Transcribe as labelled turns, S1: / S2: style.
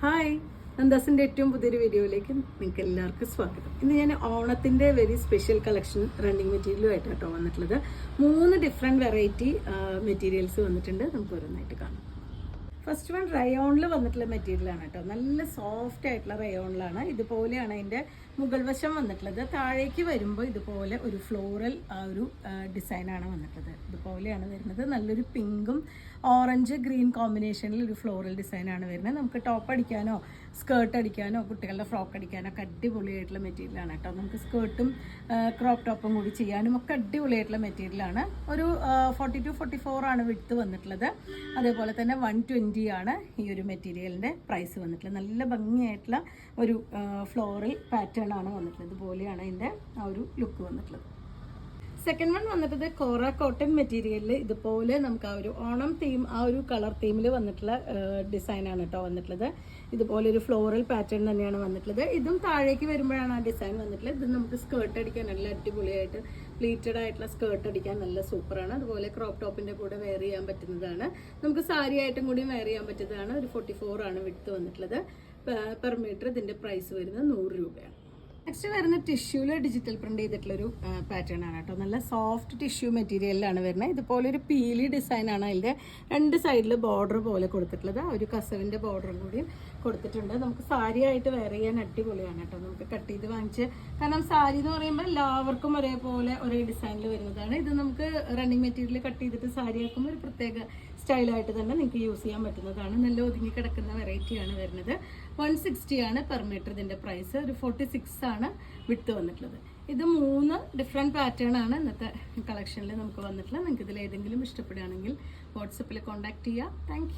S1: Hi, നന്ദാസിൻ്റെ ഏറ്റവും പുതിയൊരു വീഡിയോയിലേക്ക് നിങ്ങൾക്ക് എല്ലാവർക്കും സ്വാഗതം. ഇന്ന് ഞാൻ ഓണത്തിൻ്റെ വെരി സ്പെഷ്യൽ കളക്ഷൻ റണ്ണിങ് മെറ്റീരിയലുമായിട്ട് കേട്ടോ വന്നിട്ടുള്ളത്. 3 ഡിഫറെൻറ്റ് വെറൈറ്റി മെറ്റീരിയൽസ് വന്നിട്ടുണ്ട്. നമുക്ക് ഓരോന്നായിട്ട് കാണാം. ഫസ്റ്റ് വൺ റയോണിൽ വന്നിട്ടുള്ള മെറ്റീരിയലാണ് കേട്ടോ. നല്ല സോഫ്റ്റ് ആയിട്ടുള്ള റയോണിലാണ്. ഇതുപോലെയാണ് അതിൻ്റെ മുകൾ വശം വന്നിട്ടുള്ളത്. താഴേക്ക് വരുമ്പോൾ ഇതുപോലെ ഒരു ഫ്ലോറൽ ഒരു ഡിസൈനാണ് വന്നിട്ടുള്ളത്. ഇതുപോലെയാണ് വരുന്നത്. നല്ലൊരു പിങ്കും ഓറഞ്ച് ഗ്രീൻ കോമ്പിനേഷനിൽ ഒരു ഫ്ലോറൽ ഡിസൈനാണ് വരുന്നത്. നമുക്ക് ടോപ്പ് അടിക്കാനോ സ്കേർട്ട് അടിക്കാനോ കുട്ടികളുടെ ഫ്രോക്ക് അടിക്കാനോ ഒക്കെ അടിപൊളിയായിട്ടുള്ള മെറ്റീരിയലാണ് കേട്ടോ. നമുക്ക് സ്കേർട്ടും ക്രോപ്പ് ടോപ്പും കൂടി ചെയ്യാനും ഒക്കെ അടിപൊളിയായിട്ടുള്ള മെറ്റീരിയലാണ്. ഒരു 40 to 44 ആണ് വിഡ്ത്ത് വന്നിട്ടുള്ളത്. അതേപോലെ തന്നെ 120 ആണ് ഈ ഒരു മെറ്റീരിയലിൻ്റെ പ്രൈസ് വന്നിട്ടുള്ളത്. നല്ല ഭംഗിയായിട്ടുള്ള ഒരു ഫ്ലോറൽ പാറ്റേൺ ആണ് വന്നിട്ടുള്ളത്. ഇതുപോലെയാണ് അതിൻ്റെ ആ ഒരു ലുക്ക് വന്നിട്ടുള്ളത്. സെക്കൻഡ് വൺ വന്നിട്ടത് കോറ കോട്ടൺ മെറ്റീരിയലിൽ ഇതുപോലെ നമുക്ക് ആ ഒരു ഓണം തീം ആ ഒരു കളർ തീമിൽ വന്നിട്ടുള്ള ഡിസൈനാണ് കേട്ടോ വന്നിട്ടുള്ളത്. ഇതുപോലെ ഒരു ഫ്ലോറൽ പാറ്റേൺ തന്നെയാണ് വന്നിട്ടുള്ളത്. ഇതും താഴേക്ക് വരുമ്പോഴാണ് ആ ഡിസൈൻ വന്നിട്ടുള്ളത്. ഇത് നമുക്ക് സ്കേർട്ട് അടിക്കാൻ നല്ല അടിപൊളിയായിട്ട് പ്ലീറ്റഡ് ആയിട്ടുള്ള സ്കേർട്ട് അടിക്കാൻ നല്ല സൂപ്പറാണ്. അതുപോലെ ക്രോപ്പ് ടോപ്പിൻ്റെ കൂടെ വെയർ ചെയ്യാൻ പറ്റുന്നതാണ്. നമുക്ക് സാരി ആയിട്ടും കൂടി വെയർ ചെയ്യാൻ പറ്റുന്നതാണ്. ഒരു 44 ആണ് വിഡ്ത്ത് വന്നിട്ടുള്ളത്. പെർ മീറ്റർ ഇതിൻ്റെ പ്രൈസ് വരുന്നത് 100 രൂപയാണ്. നെക്സ്റ്റ് വരുന്ന ടിഷ്യൂവിൽ ഡിജിറ്റൽ പ്രിന്റ് ചെയ്തിട്ടുള്ളൊരു പാറ്റേൺ ആണ് കേട്ടോ. നല്ല സോഫ്റ്റ് ടിഷ്യൂ മെറ്റീരിയലിലാണ് വരുന്നത്. ഇതുപോലെ ഒരു പീലി ഡിസൈനാണ് അതിൻ്റെ 2 സൈഡിൽ ബോർഡർ പോലെ കൊടുത്തിട്ടുള്ളത്. ഒരു കസവിൻ്റെ ബോർഡറും കൂടി കൊടുത്തിട്ടുണ്ട്. നമുക്ക് സാരി ആയിട്ട് വെയർ ചെയ്യാൻ അടിപൊളിയാണ് കേട്ടോ. നമുക്ക് കട്ട് ചെയ്ത് വാങ്ങിച്ച്, കാരണം സാരി എന്ന് പറയുമ്പോൾ എല്ലാവർക്കും ഒരേപോലെ ഒരേ ഡിസൈനിൽ വരുന്നതാണ്. ഇത് നമുക്ക് റണ്ണിങ് മെറ്റീരിയൽ കട്ട് ചെയ്തിട്ട് സാരി ആക്കുമ്പോൾ ഒരു പ്രത്യേക സ്റ്റൈലായിട്ട് തന്നെ നിങ്ങൾക്ക് യൂസ് ചെയ്യാൻ പറ്റുന്നതാണ്. നല്ല ഒതുങ്ങി കിടക്കുന്ന വെറൈറ്റിയാണ് വരുന്നത്. 160 ആണ് പെർ മീറ്റർ ഇതിൻ്റെ പ്രൈസ്. ഒരു 46 ആണ് വിട്ട് വന്നിട്ടുള്ളത്. ഇത് 3 ഡിഫറെൻറ്റ് പാറ്റേൺ ആണ് ഇന്നത്തെ കളക്ഷനിൽ നമുക്ക് വന്നിട്ടുള്ളത്. നിങ്ങൾക്ക് ഇതിൽ ഏതെങ്കിലും ഇഷ്ടപ്പെടുകയാണെങ്കിൽ വാട്സപ്പിൽ കോൺടാക്ട് ചെയ്യുക. താങ്ക്